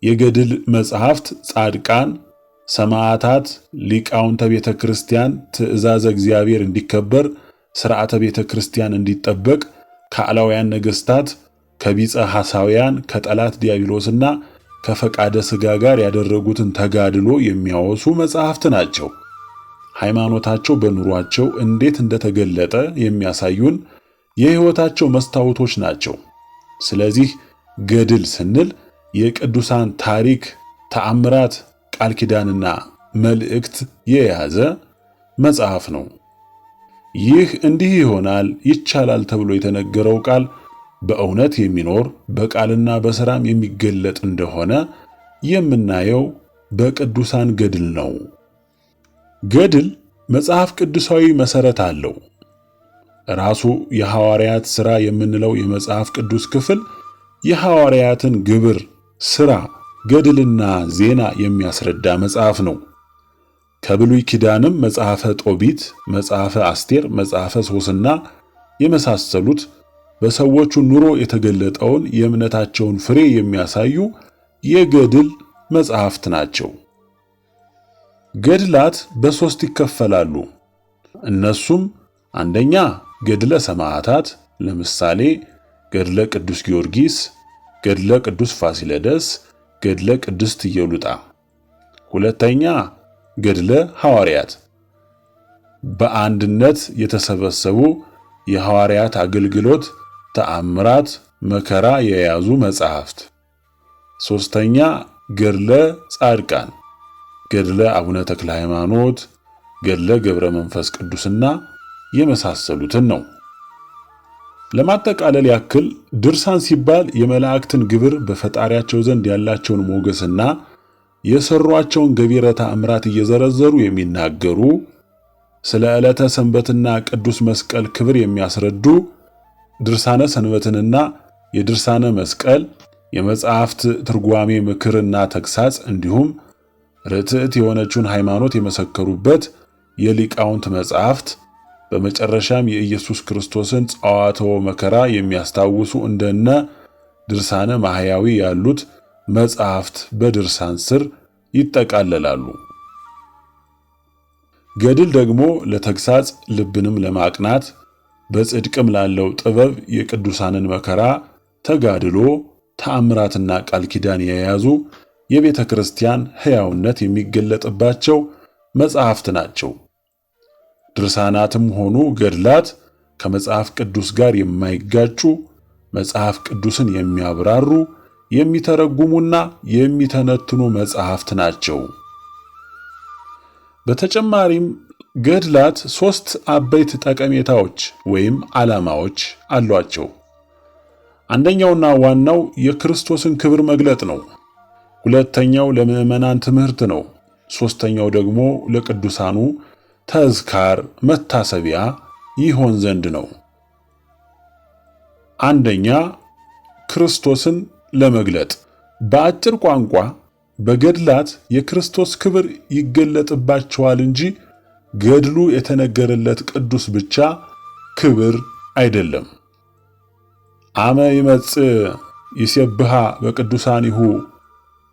የገድል መጽሐፍት ጻድቃን፣ ሰማዕታት፣ ሊቃውንተ ቤተ ክርስቲያን ትእዛዘ እግዚአብሔር እንዲከበር፣ ሥርዓተ ቤተ ክርስቲያን እንዲጠበቅ፣ ከአላውያን ነገሥታት ከቢጸ ሐሳውያን ከጠላት ዲያብሎስና ከፈቃደ ሥጋ ጋር ያደረጉትን ተጋድሎ የሚያወሱ መጽሐፍት ናቸው። ሃይማኖታቸው በኑሯቸው እንዴት እንደተገለጠ የሚያሳዩን የሕይወታቸው መስታወቶች ናቸው። ስለዚህ ገድል ስንል የቅዱሳን ታሪክ፣ ተአምራት፣ ቃል ኪዳንና መልእክት የያዘ መጽሐፍ ነው። ይህ እንዲህ ይሆናል ይቻላል ተብሎ የተነገረው ቃል በእውነት የሚኖር በቃልና በሥራም የሚገለጥ እንደሆነ የምናየው በቅዱሳን ገድል ነው። ገድል መጽሐፍ ቅዱሳዊ መሠረት አለው። ራሱ የሐዋርያት ሥራ የምንለው የመጽሐፍ ቅዱስ ክፍል የሐዋርያትን ግብር፣ ሥራ፣ ገድልና ዜና የሚያስረዳ መጽሐፍ ነው። ከብሉይ ኪዳንም መጽሐፈ ጦቢት፣ መጽሐፈ አስቴር፣ መጽሐፈ ሶስና የመሳሰሉት በሰዎቹ ኑሮ የተገለጠውን የእምነታቸውን ፍሬ የሚያሳዩ የገድል መጽሐፍት ናቸው። ገድላት በ3 ይከፈላሉ። እነሱም አንደኛ ገድለ ሰማዕታት፣ ለምሳሌ ገድለ ቅዱስ ጊዮርጊስ፣ ገድለ ቅዱስ ፋሲለደስ፣ ገድለ ቅድስት ኢየሉጣ። ሁለተኛ ገድለ ሐዋርያት፣ በአንድነት የተሰበሰቡ የሐዋርያት አገልግሎት፣ ተአምራት፣ መከራ የያዙ መጻሕፍት። ሶስተኛ ገድለ ጻድቃን፣ ገድለ አቡነ ተክለ ሃይማኖት፣ ገድለ ገብረ መንፈስ ቅዱስና የመሳሰሉትን ነው። ለማጠቃለል ያክል ድርሳን ሲባል የመላእክትን ግብር፣ በፈጣሪያቸው ዘንድ ያላቸውን ሞገስና የሰሯቸውን ገቢረ ተአምራት እየዘረዘሩ የሚናገሩ፣ ስለ ዕለተ ሰንበትና ቅዱስ መስቀል ክብር የሚያስረዱ ድርሳነ ሰንበትንና የድርሳነ መስቀል፣ የመጻሕፍት ትርጓሜ ምክርና ተግሳጽ እንዲሁም ርትዕት የሆነችውን ሃይማኖት የመሰከሩበት የሊቃውንት መጻሕፍት፣ በመጨረሻም የኢየሱስ ክርስቶስን ጸዋትወ መከራ የሚያስታውሱ እንደነ ድርሳነ ማህያዊ ያሉት መጻሕፍት በድርሳን ስር ይጠቃለላሉ። ገድል ደግሞ ለተግሳጽ ልብንም ለማቅናት በጽድቅም ላለው ጥበብ የቅዱሳንን መከራ፣ ተጋድሎ፣ ተአምራትና ቃል ኪዳን የያዙ የቤተ ክርስቲያን ሕያውነት የሚገለጥባቸው መጻሕፍት ናቸው። ድርሳናትም ሆኑ ገድላት ከመጽሐፍ ቅዱስ ጋር የማይጋጩ፣ መጽሐፍ ቅዱስን የሚያብራሩ፣ የሚተረጉሙና የሚተነትኑ መጻሕፍት ናቸው። በተጨማሪም ገድላት 3 አበይት ጠቀሜታዎች ወይም ዓላማዎች አሏቸው። አንደኛውና ዋናው የክርስቶስን ክብር መግለጥ ነው። ሁለተኛው ለምዕመናን ትምህርት ነው። ሦስተኛው ደግሞ ለቅዱሳኑ ተዝካር መታሰቢያ ይሆን ዘንድ ነው። አንደኛ ክርስቶስን ለመግለጥ። በአጭር ቋንቋ በገድላት የክርስቶስ ክብር ይገለጥባቸዋል እንጂ ገድሉ የተነገረለት ቅዱስ ብቻ ክብር አይደለም። አመ ይመጽእ ይሴብሃ በቅዱሳኒሁ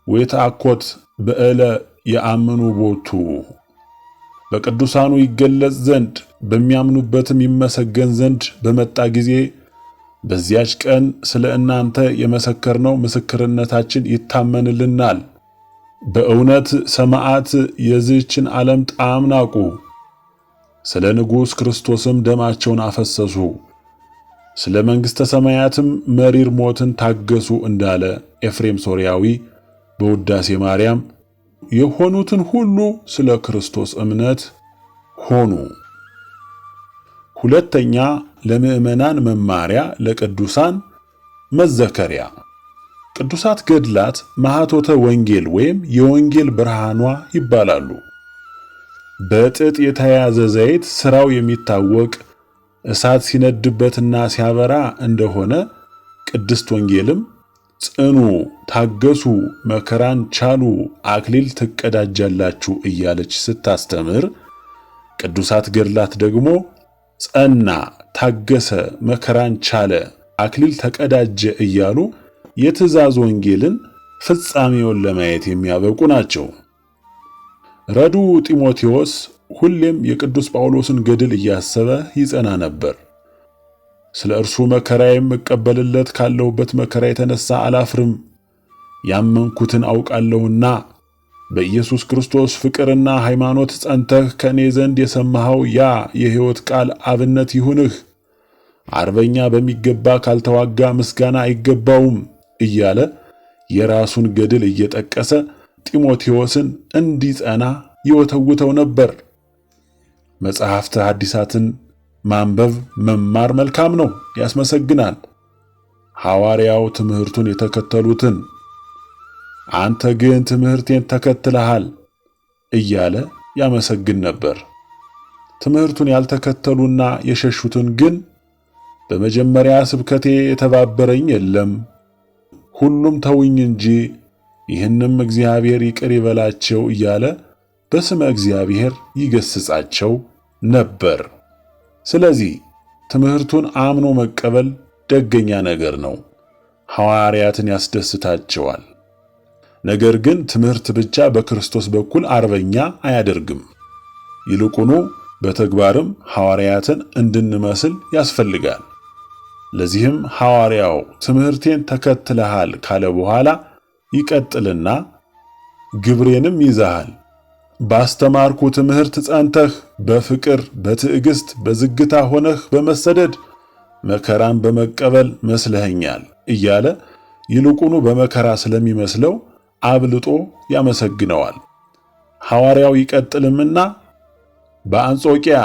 ወይተአኮት በእለ የአምኑ ቦቱ። በቅዱሳኑ ይገለጽ ዘንድ በሚያምኑበትም ይመሰገን ዘንድ በመጣ ጊዜ በዚያች ቀን ስለ እናንተ የመሰከርነው ምስክርነታችን ይታመንልናል። በእውነት ሰማዕት የዚህችን ዓለም ጣዕም ናቁ፣ ስለ ንጉሥ ክርስቶስም ደማቸውን አፈሰሱ፣ ስለ መንግሥተ ሰማያትም መሪር ሞትን ታገሱ እንዳለ ኤፍሬም ሶርያዊ በውዳሴ ማርያም የሆኑትን ሁሉ ስለ ክርስቶስ እምነት ሆኑ። ሁለተኛ ለምዕመናን መማሪያ፣ ለቅዱሳን መዘከሪያ። ቅዱሳት ገድላት ማኅቶተ ወንጌል ወይም የወንጌል ብርሃኗ ይባላሉ። በጥጥ የተያዘ ዘይት ሥራው የሚታወቅ እሳት ሲነድበትና ሲያበራ እንደሆነ ቅድስት ወንጌልም ጽኑ፣ ታገሱ፣ መከራን ቻሉ፣ አክሊል ትቀዳጃላችሁ እያለች ስታስተምር፣ ቅዱሳት ገድላት ደግሞ ጸና፣ ታገሰ፣ መከራን ቻለ፣ አክሊል ተቀዳጀ እያሉ የትእዛዝ ወንጌልን ፍጻሜውን ለማየት የሚያበቁ ናቸው። ረዱ ጢሞቴዎስ ሁሌም የቅዱስ ጳውሎስን ገድል እያሰበ ይጸና ነበር። ስለ እርሱ መከራ የምቀበልለት ካለሁበት መከራ የተነሳ አላፍርም፣ ያመንኩትን አውቃለሁና በኢየሱስ ክርስቶስ ፍቅርና ሃይማኖት ጸንተህ ከኔ ዘንድ የሰማኸው ያ የሕይወት ቃል አብነት ይሁንህ። አርበኛ በሚገባ ካልተዋጋ ምስጋና አይገባውም እያለ የራሱን ገድል እየጠቀሰ ጢሞቴዎስን እንዲጸና ይወተውተው ነበር። መጽሐፍተ ሐዲሳትን ማንበብ መማር መልካም ነው፣ ያስመሰግናል። ሐዋርያው ትምህርቱን የተከተሉትን አንተ ግን ትምህርቴን ተከትለሃል እያለ ያመሰግን ነበር። ትምህርቱን ያልተከተሉና የሸሹትን ግን በመጀመሪያ ስብከቴ የተባበረኝ የለም፣ ሁሉም ተውኝ እንጂ ይህንም እግዚአብሔር ይቅር ይበላቸው እያለ በስመ እግዚአብሔር ይገስጻቸው ነበር። ስለዚህ ትምህርቱን አምኖ መቀበል ደገኛ ነገር ነው፣ ሐዋርያትን ያስደስታቸዋል። ነገር ግን ትምህርት ብቻ በክርስቶስ በኩል አርበኛ አያደርግም። ይልቁኑ በተግባርም ሐዋርያትን እንድንመስል ያስፈልጋል። ለዚህም ሐዋርያው ትምህርቴን ተከትለሃል ካለ በኋላ ይቀጥልና ግብሬንም ይዘሃል፣ ባስተማርኩ ትምህርት ጸንተህ በፍቅር በትዕግስት በዝግታ ሆነህ በመሰደድ መከራን በመቀበል መስለኸኛል እያለ ይልቁኑ በመከራ ስለሚመስለው አብልጦ ያመሰግነዋል። ሐዋርያው ይቀጥልምና በአንጾኪያ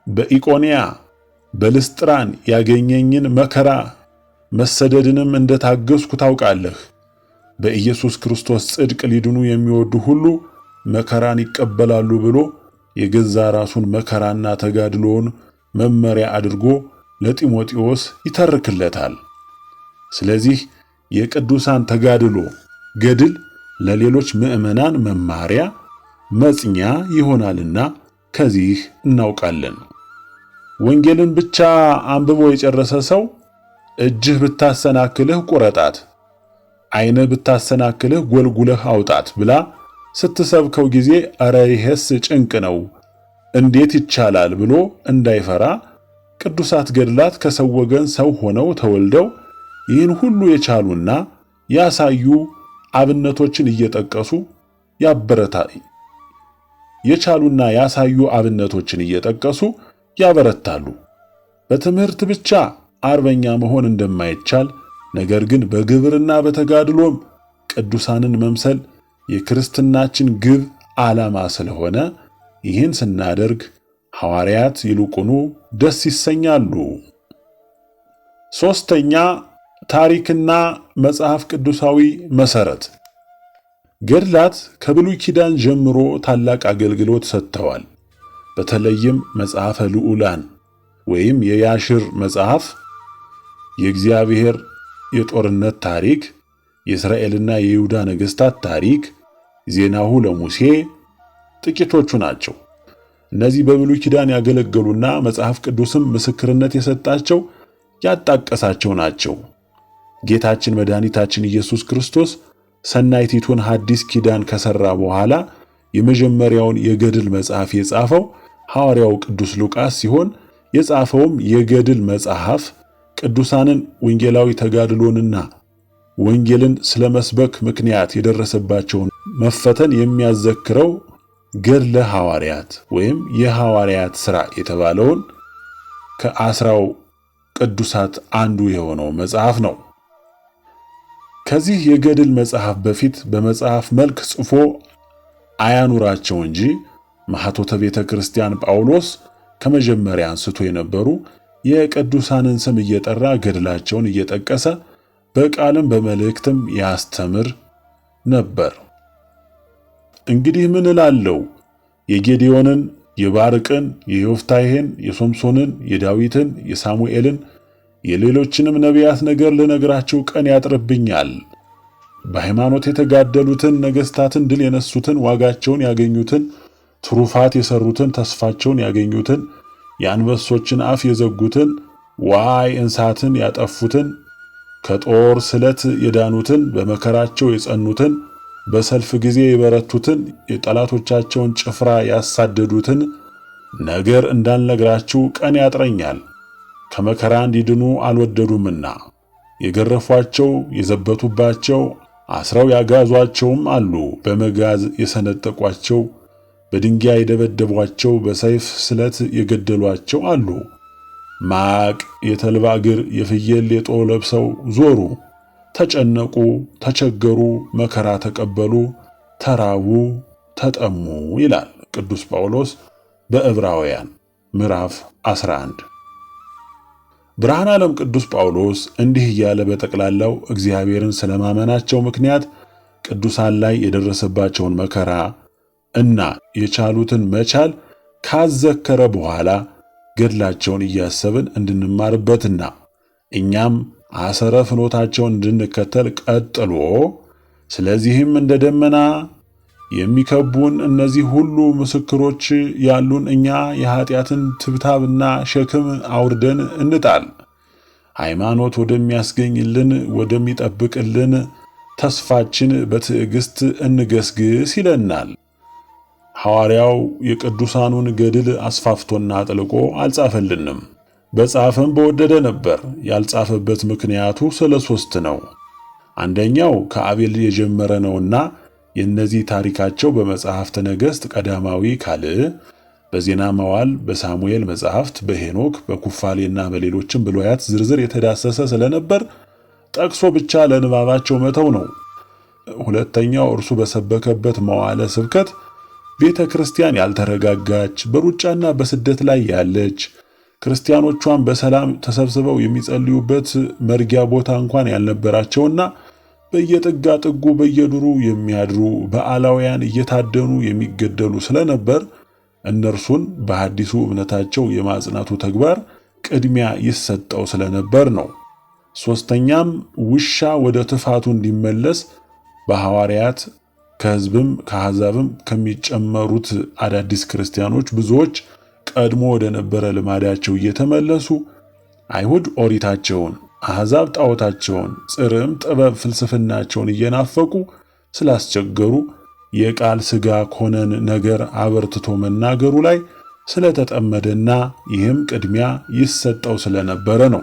በኢቆንያ በልስጥራን ያገኘኝን መከራ መሰደድንም እንደታገስኩ ታውቃለህ። በኢየሱስ ክርስቶስ ጽድቅ ሊድኑ የሚወዱ ሁሉ መከራን ይቀበላሉ ብሎ የገዛ ራሱን መከራና ተጋድሎውን መመሪያ አድርጎ ለጢሞቴዎስ ይተርክለታል። ስለዚህ የቅዱሳን ተጋድሎ ገድል ለሌሎች ምዕመናን መማሪያ መጽኛ ይሆናልና ከዚህ እናውቃለን። ወንጌልን ብቻ አንብቦ የጨረሰ ሰው እጅህ ብታሰናክልህ ቁረጣት፣ ዓይንህ ብታሰናክልህ ጎልጉለህ አውጣት ብላ ስትሰብከው ጊዜ አረ ይሄስ ጭንቅ ነው እንዴት ይቻላል ብሎ እንዳይፈራ ቅዱሳት ገድላት ከሰው ወገን ሰው ሆነው ተወልደው ይህን ሁሉ የቻሉና ያሳዩ አብነቶችን እየጠቀሱ ያበረታሉ። በትምህርት ብቻ አርበኛ መሆን እንደማይቻል፣ ነገር ግን በግብርና በተጋድሎም ቅዱሳንን መምሰል የክርስትናችን ግብ ዓላማ ስለሆነ ይህን ስናደርግ ሐዋርያት ይልቁኑ ደስ ይሰኛሉ። ሶስተኛ ታሪክና መጽሐፍ ቅዱሳዊ መሰረት። ገድላት ከብሉይ ኪዳን ጀምሮ ታላቅ አገልግሎት ሰጥተዋል። በተለይም መጽሐፈ ልዑላን ወይም የያሽር መጽሐፍ የእግዚአብሔር የጦርነት ታሪክ፣ የእስራኤልና የይሁዳ ነገሥታት ታሪክ፣ ዜናሁ ለሙሴ ጥቂቶቹ ናቸው። እነዚህ በብሉይ ኪዳን ያገለገሉና መጽሐፍ ቅዱስም ምስክርነት የሰጣቸው ያጣቀሳቸው ናቸው። ጌታችን መድኃኒታችን ኢየሱስ ክርስቶስ ሰናይቲቱን ሐዲስ ኪዳን ከሰራ በኋላ የመጀመሪያውን የገድል መጽሐፍ የጻፈው ሐዋርያው ቅዱስ ሉቃስ ሲሆን የጻፈውም የገድል መጽሐፍ ቅዱሳንን ወንጌላዊ ተጋድሎንና ወንጌልን ስለመስበክ ምክንያት የደረሰባቸውን መፈተን የሚያዘክረው ገድለ ሐዋርያት ወይም የሐዋርያት ሥራ የተባለውን ከአስራው ቅዱሳት አንዱ የሆነው መጽሐፍ ነው። ከዚህ የገድል መጽሐፍ በፊት በመጽሐፍ መልክ ጽፎ አያኑራቸው እንጂ ማኅቶተ ቤተ ክርስቲያን ጳውሎስ ከመጀመሪያ አንስቶ የነበሩ የቅዱሳንን ስም እየጠራ ገድላቸውን እየጠቀሰ በቃልም በመልእክትም ያስተምር ነበር። እንግዲህ ምን እላለሁ? የጌዴዎንን፣ የባርቅን፣ የዮፍታሔን፣ የሶምሶንን፣ የዳዊትን፣ የሳሙኤልን፣ የሌሎችንም ነቢያት ነገር ልነግራቸው ቀን ያጥርብኛል። በሃይማኖት የተጋደሉትን፣ ነገሥታትን ድል የነሱትን፣ ዋጋቸውን ያገኙትን፣ ትሩፋት የሰሩትን፣ ተስፋቸውን ያገኙትን፣ የአንበሶችን አፍ የዘጉትን፣ ዋይ እንስሳትን ያጠፉትን፣ ከጦር ስለት የዳኑትን፣ በመከራቸው የጸኑትን፣ በሰልፍ ጊዜ የበረቱትን፣ የጠላቶቻቸውን ጭፍራ ያሳደዱትን ነገር እንዳልነግራችሁ ቀን ያጥረኛል። ከመከራ እንዲድኑ አልወደዱምና የገረፏቸው፣ የዘበቱባቸው፣ አስረው ያጋዟቸውም አሉ። በመጋዝ የሰነጠቋቸው፣ በድንጋይ የደበደቧቸው፣ በሰይፍ ስለት የገደሏቸው አሉ። ማቅ፣ የተልባ እግር፣ የፍየል ሌጦ ለብሰው ዞሩ። ተጨነቁ፣ ተቸገሩ፣ መከራ ተቀበሉ፣ ተራቡ፣ ተጠሙ ይላል ቅዱስ ጳውሎስ በዕብራውያን ምዕራፍ 11። ብርሃነ ዓለም ቅዱስ ጳውሎስ እንዲህ እያለ በጠቅላላው እግዚአብሔርን ስለማመናቸው ምክንያት ቅዱሳን ላይ የደረሰባቸውን መከራ እና የቻሉትን መቻል ካዘከረ በኋላ ገድላቸውን እያሰብን እንድንማርበትና እኛም አሰረ ፍኖታቸውን እንድንከተል ቀጥሎ ስለዚህም እንደ ደመና የሚከቡን እነዚህ ሁሉ ምስክሮች ያሉን እኛ የኃጢአትን ትብታብና ሸክም አውርደን እንጣል፣ ሃይማኖት ወደሚያስገኝልን ወደሚጠብቅልን ተስፋችን በትዕግስት እንገስግስ ይለናል። ሐዋርያው የቅዱሳኑን ገድል አስፋፍቶና አጥልቆ አልጻፈልንም። በጻፈም በወደደ ነበር። ያልጻፈበት ምክንያቱ ስለ 3 ነው። አንደኛው ከአቤል የጀመረ ነውና የእነዚህ ታሪካቸው በመጽሐፍተ ነገሥት ቀዳማዊ ካልዕ፣ በዜና መዋዕል፣ በሳሙኤል መጽሐፍት፣ በሄኖክ፣ በኩፋሌና በሌሎችም ብሉያት ዝርዝር የተዳሰሰ ስለነበር ጠቅሶ ብቻ ለንባባቸው መተው ነው። ሁለተኛው እርሱ በሰበከበት መዋዕለ ስብከት ቤተ ክርስቲያን ያልተረጋጋች፣ በሩጫና በስደት ላይ ያለች፣ ክርስቲያኖቿን በሰላም ተሰብስበው የሚጸልዩበት መርጊያ ቦታ እንኳን ያልነበራቸውና በየጥጋ ጥጉ በየዱሩ የሚያድሩ በዓላውያን እየታደኑ የሚገደሉ ስለነበር እነርሱን በሐዲሱ እምነታቸው የማጽናቱ ተግባር ቅድሚያ ይሰጠው ስለነበር ነው። ሦስተኛም ውሻ ወደ ትፋቱ እንዲመለስ በሐዋርያት ከሕዝብም ከአሕዛብም ከሚጨመሩት አዳዲስ ክርስቲያኖች ብዙዎች ቀድሞ ወደ ነበረ ልማዳቸው እየተመለሱ አይሁድ ኦሪታቸውን፣ አሕዛብ ጣዖታቸውን፣ ጽርዕም ጥበብ ፍልስፍናቸውን እየናፈቁ ስላስቸገሩ የቃል ሥጋ ኮነን ነገር አበርትቶ መናገሩ ላይ ስለተጠመደና ይህም ቅድሚያ ይሰጠው ስለነበረ ነው።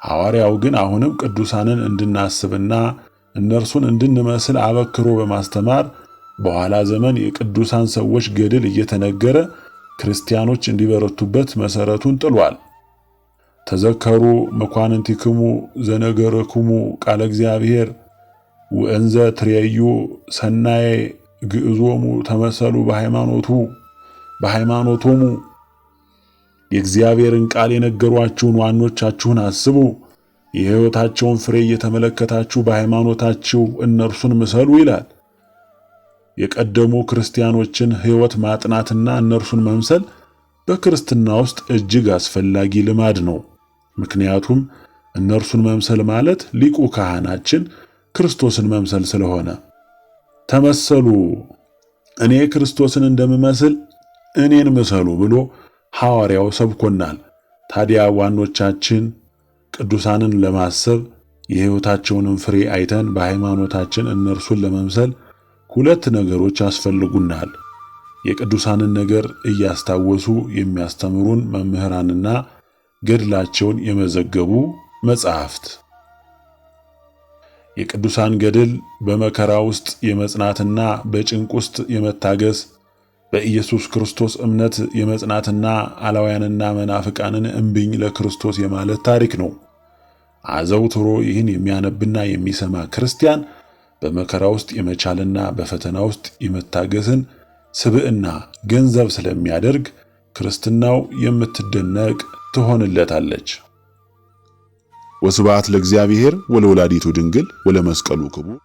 ሐዋርያው ግን አሁንም ቅዱሳንን እንድናስብና እነርሱን እንድንመስል አበክሮ በማስተማር በኋላ ዘመን የቅዱሳን ሰዎች ገድል እየተነገረ ክርስቲያኖች እንዲበረቱበት መሰረቱን ጥሏል። ተዘከሩ መኳንንቲክሙ ዘነገረክሙ ቃለ እግዚአብሔር ወእንዘ ትሬዩ ሰናየ ግዕዞሙ ተመሰሉ በሃይማኖቶሙ። የእግዚአብሔርን ቃል የነገሯችሁን ዋኖቻችሁን አስቡ፣ የሕይወታቸውን ፍሬ እየተመለከታችሁ በሃይማኖታችሁ እነርሱን ምሰሉ ይላል። የቀደሙ ክርስቲያኖችን ሕይወት ማጥናትና እነርሱን መምሰል በክርስትና ውስጥ እጅግ አስፈላጊ ልማድ ነው። ምክንያቱም እነርሱን መምሰል ማለት ሊቁ ካህናችን ክርስቶስን መምሰል ስለሆነ። ተመሰሉ፣ እኔ ክርስቶስን እንደምመስል እኔን ምሰሉ ብሎ ሐዋርያው ሰብኮናል። ታዲያ ዋኖቻችን ቅዱሳንን ለማሰብ የሕይወታቸውንም ፍሬ አይተን በሃይማኖታችን እነርሱን ለመምሰል ሁለት ነገሮች ያስፈልጉናል። የቅዱሳንን ነገር እያስታወሱ የሚያስተምሩን መምህራንና ገድላቸውን የመዘገቡ መጻሕፍት። የቅዱሳን ገድል በመከራ ውስጥ የመጽናትና በጭንቅ ውስጥ የመታገስ በኢየሱስ ክርስቶስ እምነት የመጽናትና አላውያንና መናፍቃንን እምቢኝ ለክርስቶስ የማለት ታሪክ ነው። አዘውትሮ ይህን የሚያነብና የሚሰማ ክርስቲያን በመከራ ውስጥ የመቻልና በፈተና ውስጥ የመታገስን ስብዕና ገንዘብ ስለሚያደርግ ክርስትናው የምትደነቅ ትሆንለታለች። ወስብሐት ለእግዚአብሔር ወለወላዲቱ ድንግል ወለመስቀሉ ክቡር።